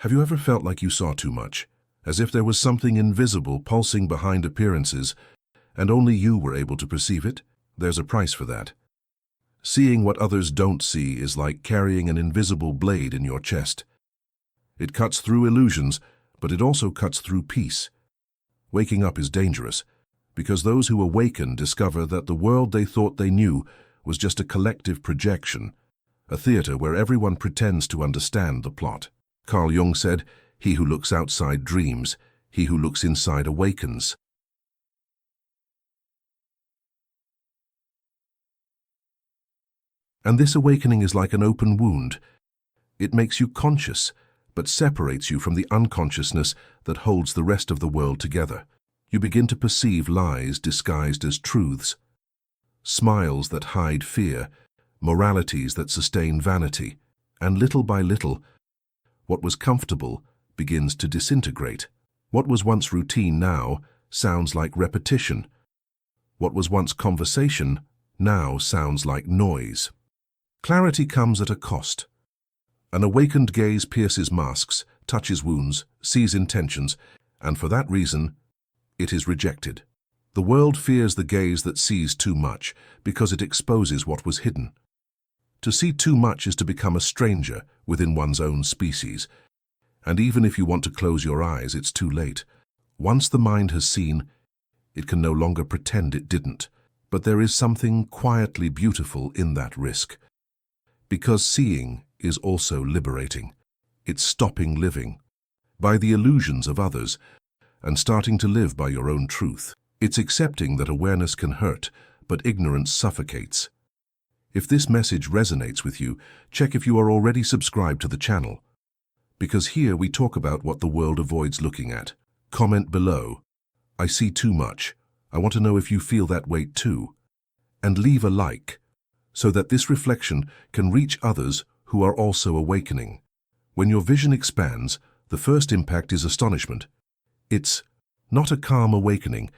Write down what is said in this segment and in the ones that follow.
Have you ever felt like you saw too much, as if there was something invisible pulsing behind appearances, and only you were able to perceive it? There's a price for that. Seeing what others don't see is like carrying an invisible blade in your chest. It cuts through illusions, but it also cuts through peace. Waking up is dangerous, because those who awaken discover that the world they thought they knew was just a collective projection, a theater where everyone pretends to understand the plot. Carl Jung said, "He who looks outside dreams, he who looks inside awakens." And this awakening is like an open wound. It makes you conscious, but separates you from the unconsciousness that holds the rest of the world together. You begin to perceive lies disguised as truths, smiles that hide fear, moralities that sustain vanity, and little by little, what was comfortable begins to disintegrate. What was once routine now sounds like repetition. What was once conversation now sounds like noise. Clarity comes at a cost. An awakened gaze pierces masks, touches wounds, sees intentions, and for that reason, it is rejected. The world fears the gaze that sees too much because it exposes what was hidden. To see too much is to become a stranger within one's own species. And even if you want to close your eyes, it's too late. Once the mind has seen, it can no longer pretend it didn't. But there is something quietly beautiful in that risk. Because seeing is also liberating. It's stopping living by the illusions of others and starting to live by your own truth. It's accepting that awareness can hurt, but ignorance suffocates. If this message resonates with you, check if you are already subscribed to the channel, because here we talk about what the world avoids looking at. Comment below, "I see too much. I want to know if you feel that weight too." And leave a like, so that this reflection can reach others who are also awakening. When your vision expands, the first impact is astonishment. It's not a calm awakening.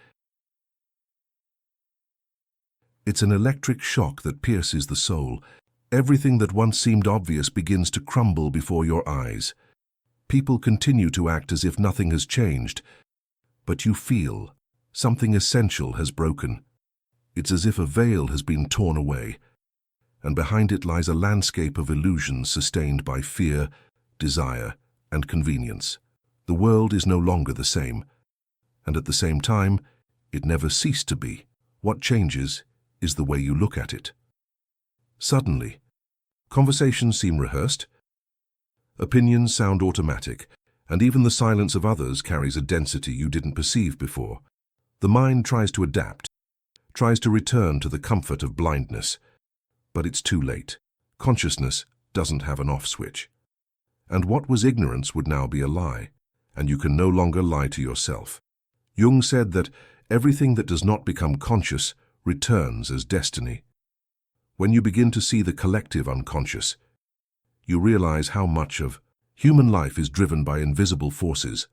It's an electric shock that pierces the soul. Everything that once seemed obvious begins to crumble before your eyes. People continue to act as if nothing has changed, but you feel something essential has broken. It's as if a veil has been torn away, and behind it lies a landscape of illusions sustained by fear, desire, and convenience. The world is no longer the same, and at the same time, it never ceased to be. What changes is the way you look at it. Suddenly, conversations seem rehearsed, opinions sound automatic, and even the silence of others carries a density you didn't perceive before. The mind tries to adapt, tries to return to the comfort of blindness, but it's too late. Consciousness doesn't have an off switch. And what was ignorance would now be a lie, and you can no longer lie to yourself. Jung said that everything that does not become conscious returns as destiny. When you begin to see the collective unconscious, you realize how much of human life is driven by invisible forces.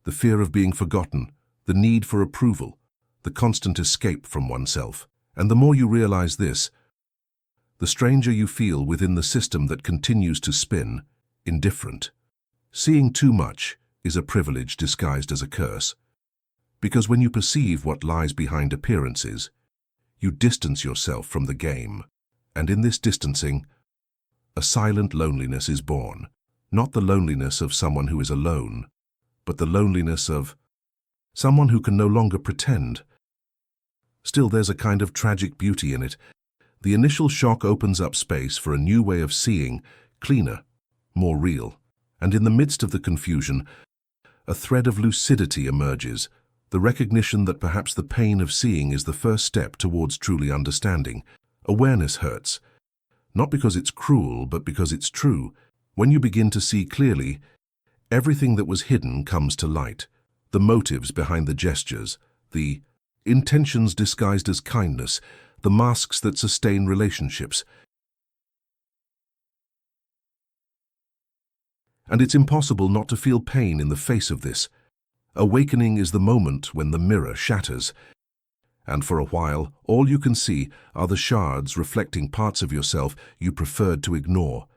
The fear of being forgotten, the need for approval, the constant escape from oneself. And the more you realize this, the stranger you feel within the system that continues to spin, indifferent. Seeing too much is a privilege disguised as a curse. Because when you perceive what lies behind appearances, you distance yourself from the game. And in this distancing, a silent loneliness is born. Not the loneliness of someone who is alone, but the loneliness of someone who can no longer pretend. Still, there's a kind of tragic beauty in it. The initial shock opens up space for a new way of seeing, cleaner, more real. And in the midst of the confusion, a thread of lucidity emerges, the recognition that perhaps the pain of seeing is the first step towards truly understanding. Awareness hurts, not because it's cruel, but because it's true. When you begin to see clearly, everything that was hidden comes to light. The motives behind the gestures, the intentions disguised as kindness, the masks that sustain relationships. And it's impossible not to feel pain in the face of this. Awakening is the moment when the mirror shatters, and for a while, all you can see are the shards reflecting parts of yourself you preferred to ignore.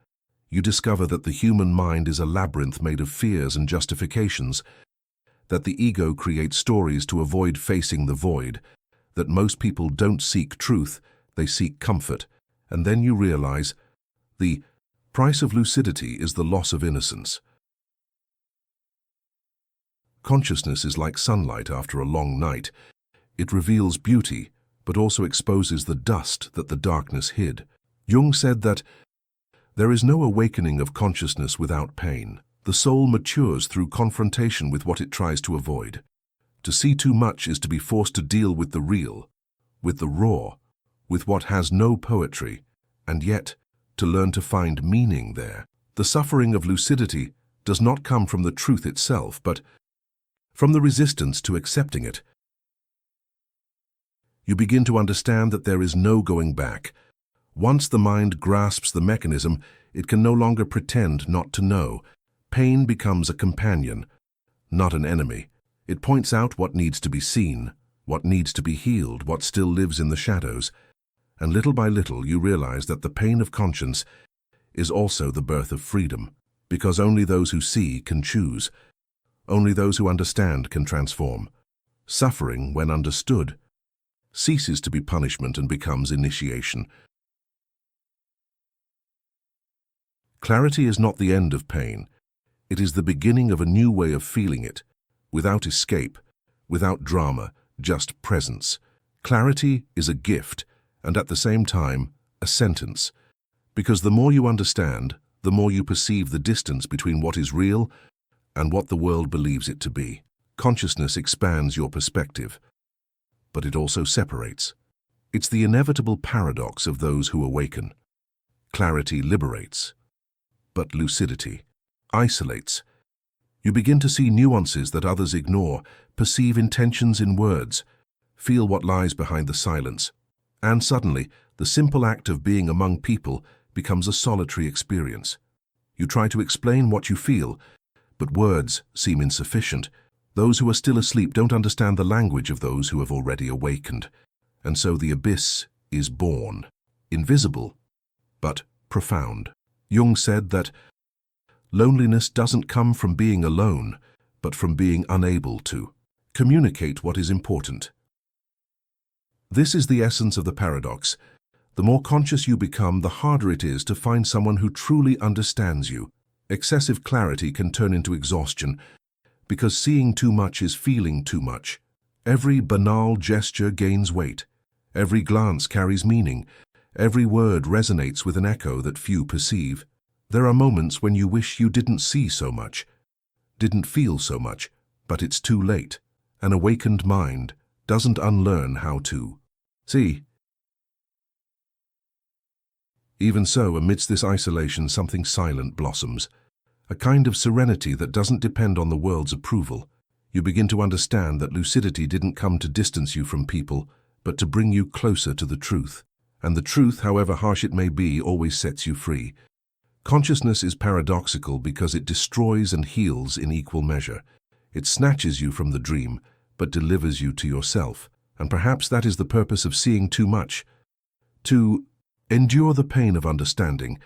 You discover that the human mind is a labyrinth made of fears and justifications, that the ego creates stories to avoid facing the void, that most people don't seek truth, they seek comfort, and then you realize the price of lucidity is the loss of innocence. Consciousness is like sunlight after a long night. It reveals beauty, but also exposes the dust that the darkness hid. Jung said that there is no awakening of consciousness without pain. The soul matures through confrontation with what it tries to avoid. To see too much is to be forced to deal with the real, with the raw, with what has no poetry, and yet to learn to find meaning there. The suffering of lucidity does not come from the truth itself, but from the resistance to accepting it. You begin to understand that there is no going back. Once the mind grasps the mechanism, it can no longer pretend not to know. Pain becomes a companion, not an enemy. It points out what needs to be seen, what needs to be healed, what still lives in the shadows. And little by little you realize that the pain of conscience is also the birth of freedom, because only those who see can choose. Only those who understand can transform. Suffering, when understood, ceases to be punishment and becomes initiation. Clarity is not the end of pain. It is the beginning of a new way of feeling it, without escape, without drama, just presence. Clarity is a gift, and at the same time, a sentence. Because the more you understand, the more you perceive the distance between what is real and what the world believes it to be. Consciousness expands your perspective, but it also separates. It's the inevitable paradox of those who awaken. Clarity liberates, but lucidity isolates. You begin to see nuances that others ignore, perceive intentions in words, feel what lies behind the silence. And suddenly, the simple act of being among people becomes a solitary experience. You try to explain what you feel, but words seem insufficient. Those who are still asleep don't understand the language of those who have already awakened. And so the abyss is born, invisible, but profound. Jung said that loneliness doesn't come from being alone, but from being unable to communicate what is important. This is the essence of the paradox. The more conscious you become, the harder it is to find someone who truly understands you. Excessive clarity can turn into exhaustion, because seeing too much is feeling too much. Every banal gesture gains weight. Every glance carries meaning. Every word resonates with an echo that few perceive. There are moments when you wish you didn't see so much, didn't feel so much, but it's too late. An awakened mind doesn't unlearn how to see. Even so, amidst this isolation, something silent blossoms, a kind of serenity that doesn't depend on the world's approval. You begin to understand that lucidity didn't come to distance you from people, but to bring you closer to the truth. And the truth, however harsh it may be, always sets you free. Consciousness is paradoxical because it destroys and heals in equal measure. It snatches you from the dream, but delivers you to yourself. And perhaps that is the purpose of seeing too much, to endure the pain of understanding,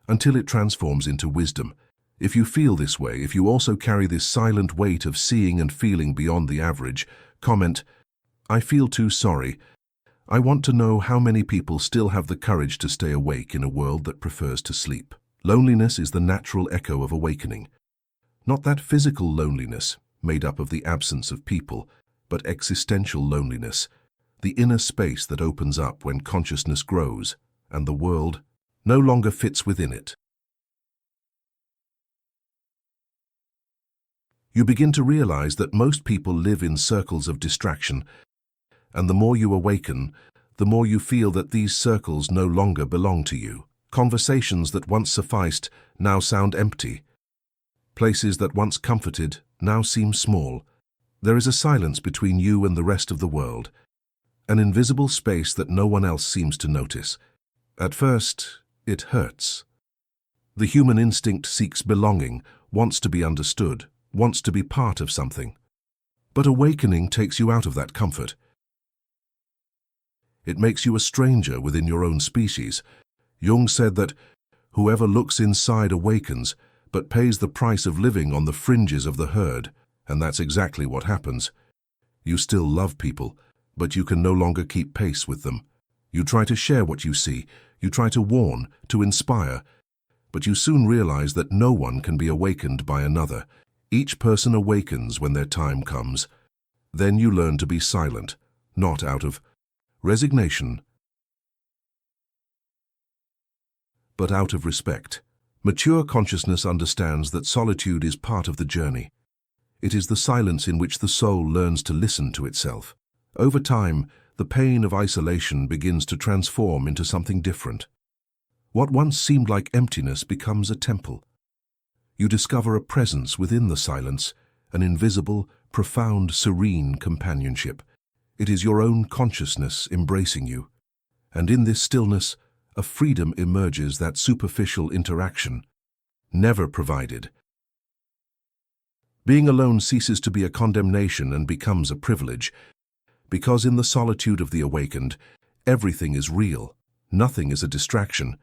until it transforms into wisdom. If you feel this way, if you also carry this silent weight of seeing and feeling beyond the average, comment, "I feel too sorry. I want to know how many people still have the courage to stay awake in a world that prefers to sleep." Loneliness is the natural echo of awakening. Not that physical loneliness, made up of the absence of people, but existential loneliness, the inner space that opens up when consciousness grows and the world no longer fits within it. You begin to realize that most people live in circles of distraction, and the more you awaken, the more you feel that these circles no longer belong to you. Conversations that once sufficed now sound empty. Places that once comforted now seem small. There is a silence between you and the rest of the world, an invisible space that no one else seems to notice. At first, it hurts. The human instinct seeks belonging, wants to be understood, wants to be part of something. But awakening takes you out of that comfort. It makes you a stranger within your own species. Jung said that whoever looks inside awakens, but pays the price of living on the fringes of the herd, and that's exactly what happens. You still love people, but you can no longer keep pace with them. You try to share what you see, you try to warn, to inspire, but you soon realize that no one can be awakened by another. Each person awakens when their time comes. Then you learn to be silent, not out of resignation, but out of respect. Mature consciousness understands that solitude is part of the journey. It is the silence in which the soul learns to listen to itself. Over time, the pain of isolation begins to transform into something different. What once seemed like emptiness becomes a temple. You discover a presence within the silence, an invisible, profound, serene companionship. It is your own consciousness embracing you. And in this stillness, a freedom emerges that superficial interaction never provided. Being alone ceases to be a condemnation and becomes a privilege, because in the solitude of the awakened, everything is real, nothing is a distraction,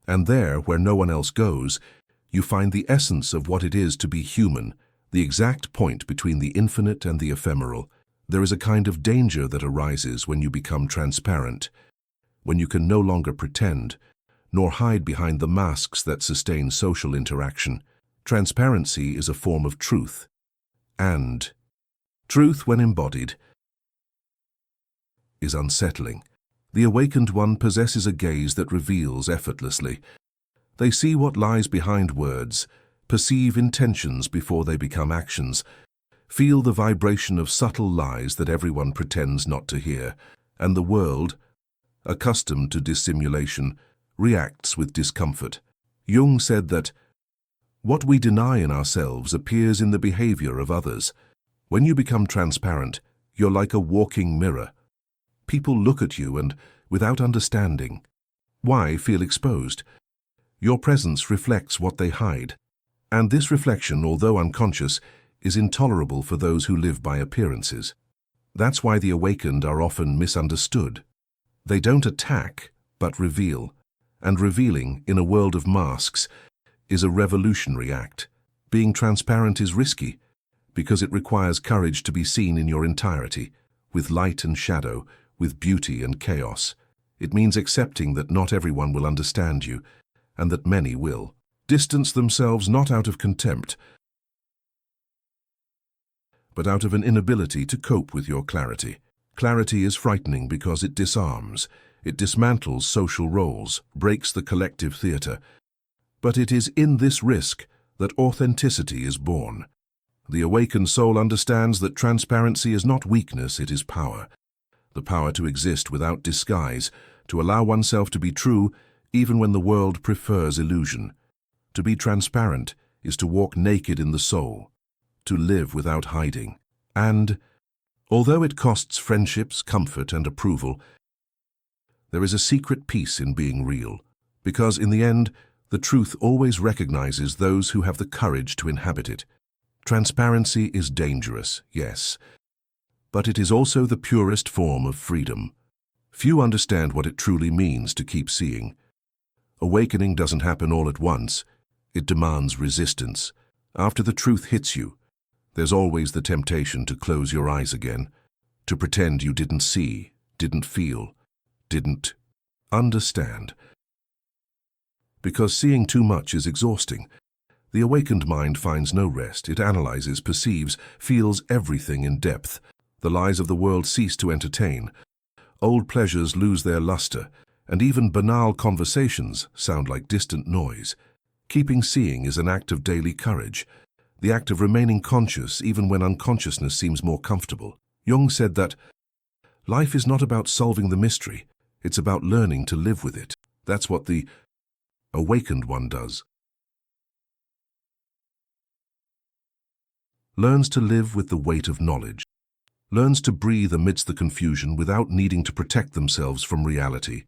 and there, where no one else goes, you find the essence of what it is to be human, the exact point between the infinite and the ephemeral. There is a kind of danger that arises when you become transparent, when you can no longer pretend, nor hide behind the masks that sustain social interaction. Transparency is a form of truth, and truth, when embodied, is unsettling. The awakened one possesses a gaze that reveals effortlessly. They see what lies behind words, perceive intentions before they become actions, feel the vibration of subtle lies that everyone pretends not to hear, and the world, accustomed to dissimulation, reacts with discomfort. Jung said that what we deny in ourselves appears in the behavior of others. When you become transparent, you're like a walking mirror. People look at you and, without understanding why, feel exposed. Your presence reflects what they hide. And this reflection, although unconscious, is intolerable for those who live by appearances. That's why the awakened are often misunderstood. They don't attack, but reveal. And revealing, in a world of masks, is a revolutionary act. Being transparent is risky, because it requires courage to be seen in your entirety, with light and shadow, with beauty and chaos. It means accepting that not everyone will understand you, and that many will distance themselves not out of contempt, but out of an inability to cope with your clarity. Clarity is frightening because it disarms, it dismantles social roles, breaks the collective theater. But it is in this risk that authenticity is born. The awakened soul understands that transparency is not weakness, it is power. The power to exist without disguise, to allow oneself to be true even when the world prefers illusion. To be transparent is to walk naked in the soul, to live without hiding. And, although it costs friendships, comfort, and approval, there is a secret peace in being real, because in the end, the truth always recognizes those who have the courage to inhabit it. Transparency is dangerous, yes, but it is also the purest form of freedom. Few understand what it truly means to keep seeing. Awakening doesn't happen all at once. It demands resistance. After the truth hits you, there's always the temptation to close your eyes again, to pretend you didn't see, didn't feel, didn't understand. Because seeing too much is exhausting. The awakened mind finds no rest. It analyzes, perceives, feels everything in depth. The lies of the world cease to entertain. Old pleasures lose their luster, and even banal conversations sound like distant noise. Keeping seeing is an act of daily courage, the act of remaining conscious even when unconsciousness seems more comfortable. Jung said that life is not about solving the mystery, it's about learning to live with it. That's what the awakened one does. Learns to live with the weight of knowledge. Learns to breathe amidst the confusion without needing to protect themselves from reality.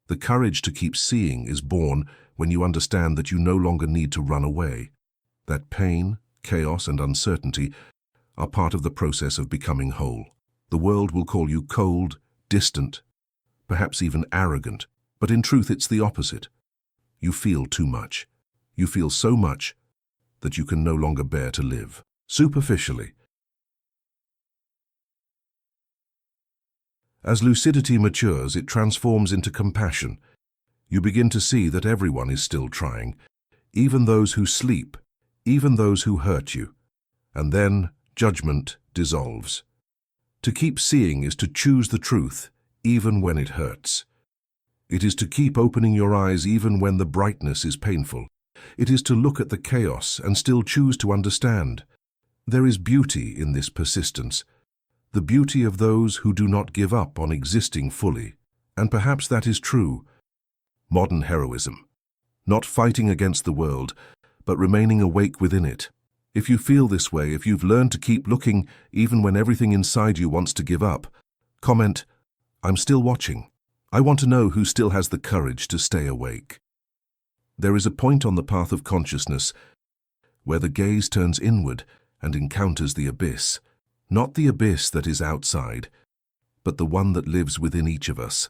The courage to keep seeing is born when you understand that you no longer need to run away. That pain, chaos, and uncertainty are part of the process of becoming whole. The world will call you cold, distant, perhaps even arrogant. But in truth, it's the opposite. You feel too much. You feel so much that you can no longer bear to live. Superficially. As lucidity matures, it transforms into compassion. You begin to see that everyone is still trying, even those who sleep, even those who hurt you. And then judgment dissolves. To keep seeing is to choose the truth, even when it hurts. It is to keep opening your eyes even when the brightness is painful. It is to look at the chaos and still choose to understand. There is beauty in this persistence, the beauty of those who do not give up on existing fully. And perhaps that is true. Modern heroism. Not fighting against the world, but remaining awake within it. If you feel this way, if you've learned to keep looking even when everything inside you wants to give up, comment, "I'm still watching." I want to know who still has the courage to stay awake. There is a point on the path of consciousness where the gaze turns inward and encounters the abyss. Not the abyss that is outside, but the one that lives within each of us.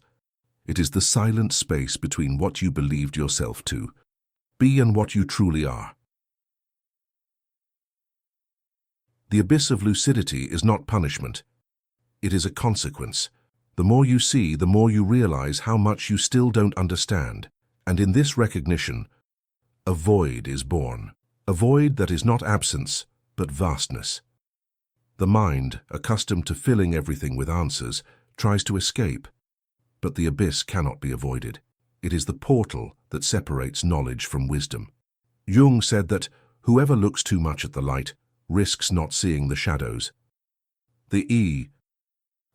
It is the silent space between what you believed yourself to be and what you truly are. The abyss of lucidity is not punishment. It is a consequence. The more you see, the more you realize how much you still don't understand. And in this recognition, a void is born. A void that is not absence, but vastness. The mind, accustomed to filling everything with answers, tries to escape. But the abyss cannot be avoided. It is the portal that separates knowledge from wisdom. Jung said that whoever looks too much at the light risks not seeing the shadows. The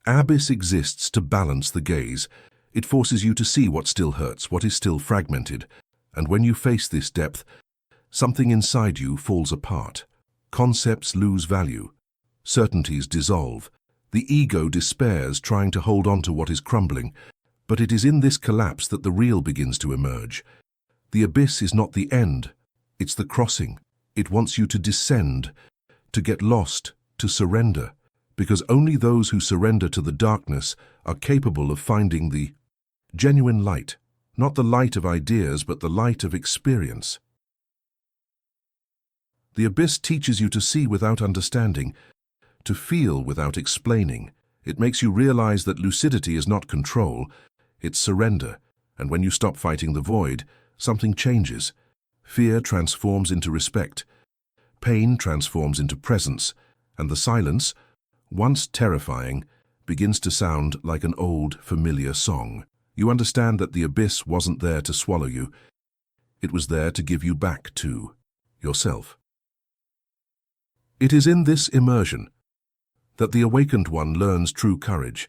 abyss exists to balance the gaze. It forces you to see what still hurts, what is still fragmented. And when you face this depth, something inside you falls apart. Concepts lose value. Certainties dissolve. The ego despairs, trying to hold on to what is crumbling. But it is in this collapse that the real begins to emerge. The abyss is not the end. It's the crossing. It wants you to descend, to get lost, to surrender. Because only those who surrender to the darkness are capable of finding the genuine light. Not the light of ideas, but the light of experience. The abyss teaches you to see without understanding, to feel without explaining. It makes you realize that lucidity is not control, it's surrender. And when you stop fighting the void, something changes. Fear transforms into respect. Pain transforms into presence. And the silence, once terrifying, begins to sound like an old, familiar song. You understand that the abyss wasn't there to swallow you. It was there to give you back to yourself. It is in this immersion that the awakened one learns true courage,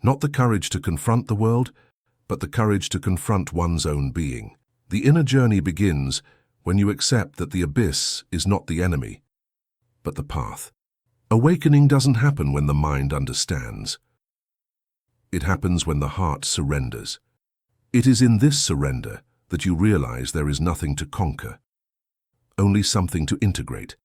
not the courage to confront the world, but the courage to confront one's own being. The inner journey begins when you accept that the abyss is not the enemy, but the path. Awakening doesn't happen when the mind understands. It happens when the heart surrenders. It is in this surrender that you realize there is nothing to conquer, only something to integrate.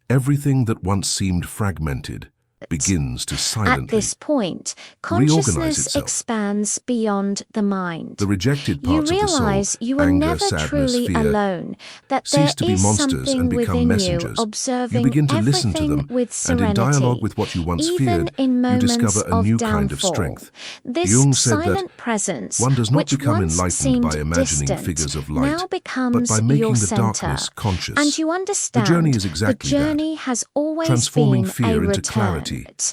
Everything that once seemed fragmented begins to silently At this point, reorganize consciousness itself. expands beyond the mind. The rejected You parts of the soul, realize you are anger, never sadness, truly fear, alone, that there cease to be is monsters something and become within messengers. you observing You begin to listen to everything them, with and in serenity. dialogue with what you once Even feared, in you moments discover a of new downfall. kind of strength. This Jung said silent that presence, one does not which become once enlightened seemed by imagining distant, figures of light, now but becomes by making your the center. darkness conscious. And you understand The journey is exactly the journey has always transforming been fear a into return, clarity,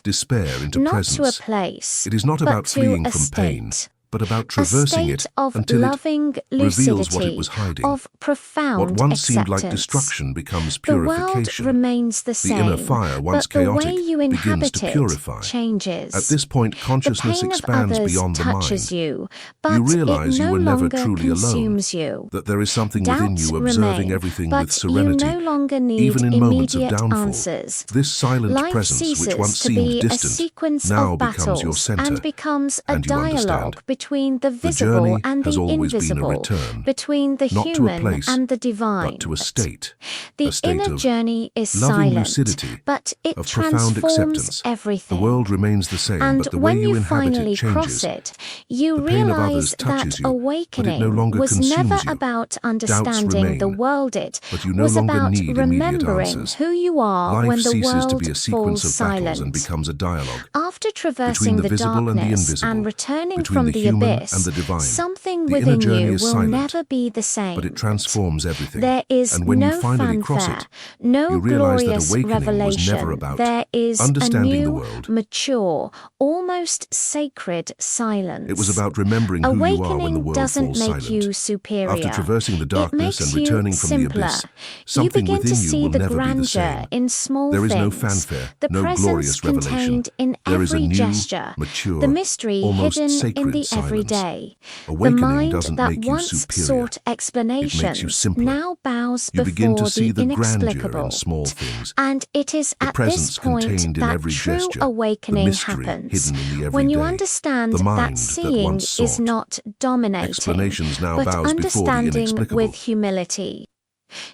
despair into not presence. to a place, It is not but about to fleeing a from pain, state. but about A traversing state it of until it loving reveals what it lucidity, was hiding. of profound What once seemed acceptance. like destruction becomes The world purification. remains the The same, inner fire, once but the chaotic, way you begins inhabit to it purify. changes. At this point, consciousness the pain expands of others beyond the touches mind. you, but You realize it you no were never longer truly alone, consumes you. that there is something within Doubts you observing remain, everything but with serenity, you no longer need even in moments of immediate downfall. answers. This silent Life presence, which ceases once to seemed be a distant, sequence now of becomes your battles center, and becomes a and you understand. dialogue between between the The visible journey and has the always been a invisible, return, between the not to a human place, and the divine. but to a state The of inner journey is loving silent, lucidity, but it of profound transforms acceptance. everything. The world remains the same, And but the way when you you inhabit finally it changes. cross it, you The pain of others realize touches that you, but it awakening no longer was consumes never you. about Doubts understanding the remain, world. It but you no was longer about need immediate remembering answers. who you are Life when the ceases to be a world sequence falls of battles and silent. becomes a dialogue After between traversing the the visible and the darkness invisible, and returning between from the the human abyss, and the divine. something The inner within journey you is will silent, never be the same. but it transforms everything. There is And when you no finally cross fanfare, it, no you realize that glorious awakening was revelation. never about There is a understanding the new, world. mature, almost sacred silence. It was about remembering who you are when the Awakening world doesn't falls make silent. you superior. After traversing the It darkness makes and you returning from simpler. the abyss, You something begin within to you see will the never be the grandeur same. in small There is no things, fanfare, the no presence glorious revelation. contained in There is a every new, gesture, mature, the mystery almost hidden in sacred the silence. everyday. The Awakening mind doesn't that make you once superior. sought It makes you explanations simpler. now bows You begin before to see the grandeur inexplicable. in small things, And it is the at this presence point contained in that every true gesture, the awakening mystery happens. hidden in the When you everyday, understand the mind that that seeing once is sought not dominating, explanations now but bows before the understanding inexplicable. with humility.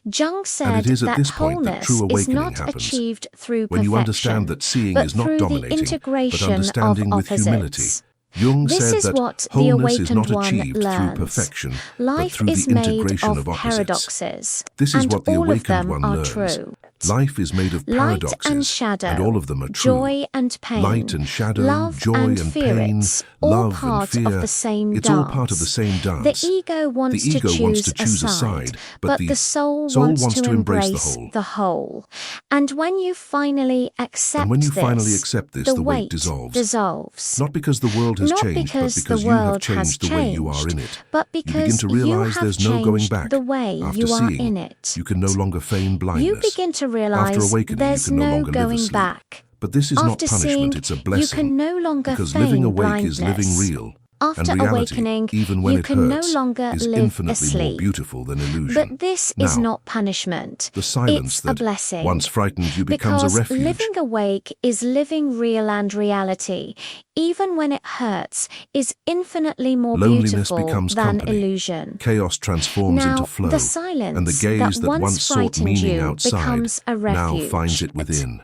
Jung And said it is at that this point that wholeness true is awakening not happens, achieved through when you perfection, understand that seeing but is not through the dominating, but integration understanding of with humility. opposites. Jung This said is that what the wholeness is awakened not one achieved through learns. perfection, but Life through is the made integration of of opposites. paradoxes, This is and what the all of awakened them one are learns. true. Life is made of Light paradoxes, and shadow, and all of them are true. joy and pain, Light and shadow, love joy and and fear, pain, it's all love and part fear, of the same it's dance. all part of the same dance. The ego wants The ego to wants choose to choose a a side, side, but the the soul soul wants wants to to embrace embrace the whole. the whole. And when you finally accept And when you this, finally accept this, the weight dissolves. Not because the world has Not changed, but because because the you have world has changed the way you are in it. but You begin because to realize have there's no going changed back. the way After you are seeing, in it. you can no longer feign blindness. You begin to After realize awakening, there's you can no no longer live going asleep. back. But this is not After punishment, seeing, it's a you blessing. can no longer Because feign living awake blindness. is living real. After And reality, awakening, even when you it can hurts, no longer is live infinitely more asleep. beautiful than illusion. But this is Now, not punishment. the silence It's a that blessing. once frightened you becomes Because a refuge. living awake is living real, and reality, even when it hurts, is infinitely more Loneliness beautiful becomes than company. illusion. Chaos transforms Now, into flow, the silence and the gaze that once sought frightened meaning you outside becomes a now refuge. finds it within.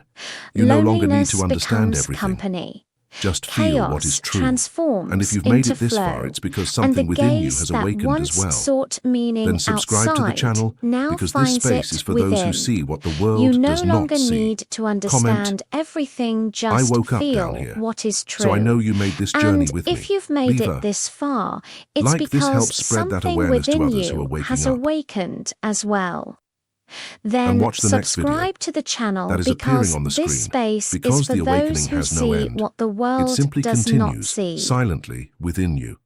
You no longer need to Loneliness understand becomes everything. company. Just feel what is Chaos true. transforms And if you've made into it this flow, far, it's because and something the within you gaze has that awakened once as well. sought meaning Then subscribe to the outside channel, now because this finds space it is for within. those who see what the world You no does longer not see. need to understand everything, I just woke up feel down here, what is true. so I know you made this journey And with me. if you've made Leave it this far, it's Like this because helps spread that something awareness to within others who are you waking has up. awakened as well. Then And watch the next video subscribe to the channel, that is appearing because on the this screen. space Because is for the awakening those who has no see end. what the It world simply does not continues see. silently within you.